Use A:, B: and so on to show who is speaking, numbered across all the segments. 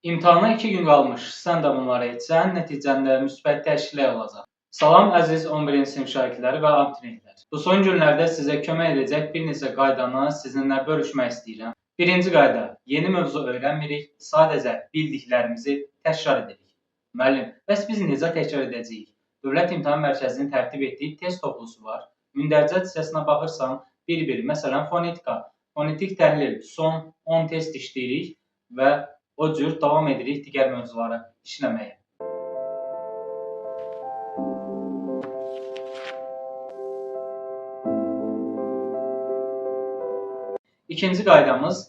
A: İmtahana 2 gün qalmış. Sən də bunları etsən, nəticəndə müsbət təşkillər olacaq. Salam əziz 11-ci sinif şagirdləri və abituriyentlər. Bu son günlərdə sizə kömək edəcək bir neçə qaydanı sizinlə bölüşmək istəyirəm. Birinci qayda: yeni mövzu öyrənmirik, sadəcə bildiklərimizi təkrar edirik. Müəllim, bəs biz necə təkrar edəcəyik? Dövlət İmtahan Mərkəzinin tərtib etdiyi test toplusu var. Mündəricət hissəsinə baxırsan, bir-bir, məsələn, fonetika, fonetik təhlil, son 10 test işləyirik və o cür davam edirik digər mövzulara işləməyə. İkinci qaydamız: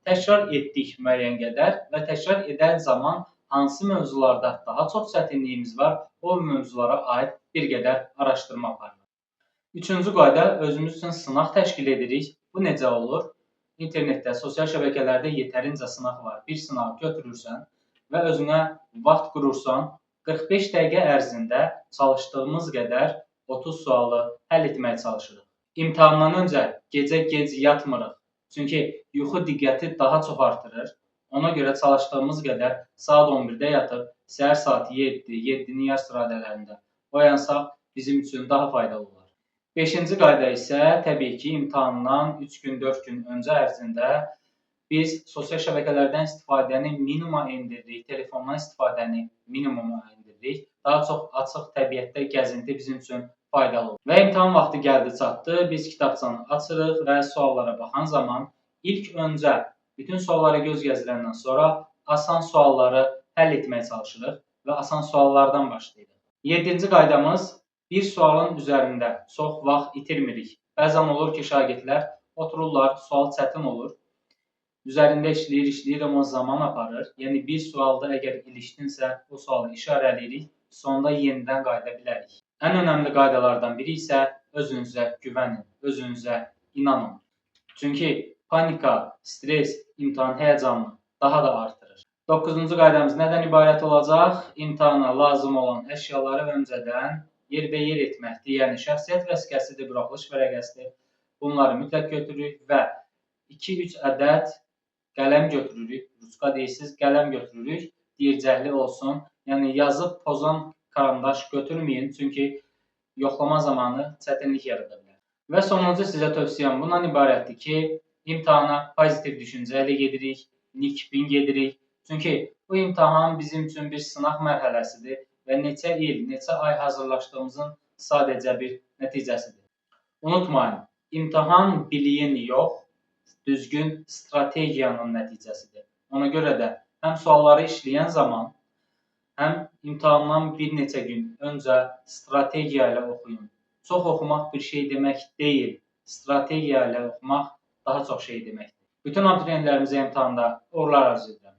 A: təkrar etdik müəyyən qədər və təkrar edən zaman hansı mövzularda daha çox çətinliyimiz var, o mövzulara aid bir qədər araşdırma aparırıq. Üçüncü qayda: özümüz üçün sınaq təşkil edirik. Bu necə olur? İnternetdə, sosial şəbəkələrdə yetərincə sınaq var. Bir sınağı götürürsən və özünə vaxt qurursan, 45 dəqiqə ərzində çalışdığımız qədər 30 sualı həll etməyə çalışırıq. İmtahandan öncə gecə gec yatmırıq. Çünki yuxu diqqəti daha çox artırır. Ona görə çalışdığımız qədər saat 11-də yatıb, səhər saat 7, 7-nin yarı radələrində oyansaq bizim üçün daha faydalı olar. Beşinci qayda isə təbii ki, imtahandan 3 gün, 4 gün öncə ərzində biz sosial şəbəkələrdən istifadəni minimuma endiririk, telefondan istifadəni minimuma endiririk. Daha çox açıq təbiətdə gəzinti bizim üçün faydalı olur. Və imtahan vaxtı gəldi çatdı, biz kitabçanı açırıq və suallara baxan zaman ilk öncə bütün suallara göz gəzdirəndən sonra asan sualları həll etməyə çalışırıq və asan suallardan başlayırıq. 7-ci qaydamız: bir sualın üzərində çox vaxt itirmirik. Bəzən olur ki, şagirdlər otururlar, sual çətin olur. Üzərində işləyir, amma zaman aparır. Yəni, bir sualda əgər ilişdinsə, o sualı işarələyirik, sonda yenidən qayıda bilərik. Ən önəmli qaydalardan biri isə özünüzə güvənin, özünüzə inanın. Çünki panika, stres, imtahan həyəcanını daha da artırır. 9-cu qaydamız nədən ibarət olacaq? İmtahana lazım olan əşyaları öncədən yerbəyer etməkdir. Yəni, şəxsiyyət vəsiqəsidir, buraxılış vərəqəsidir. Bunları mütləq götürürük və 2-3 ədəd qələm götürürük. Ruçka deyirsiniz, qələm götürürük. Deyircəkli olsun. Yəni, yazıb pozan karandaş götürməyin. Çünki yoxlama zamanı çətinlik yarada bilər. Və sonuncu sizə tövsiyəm bundan ibarətdir ki, imtahana pozitiv düşüncə ilə gedirik, nikbin gedirik. Çünki bu imtahan bizim üçün bir sınaq mərhələsidir və neçə il, neçə ay hazırlaşdığımızın sadəcə bir nəticəsidir. Unutmayın, imtahan biliyin yox, düzgün strategiyanın nəticəsidir. Ona görə də həm sualları işləyən zaman, həm imtahandan bir neçə gün öncə strategiya ilə oxuyun. Çox oxumaq bir şey demək deyil, strategiya ilə oxumaq daha çox şey deməkdir. Bütün abituriyentlərimizə imtahanda uğurlar arzu edirəm.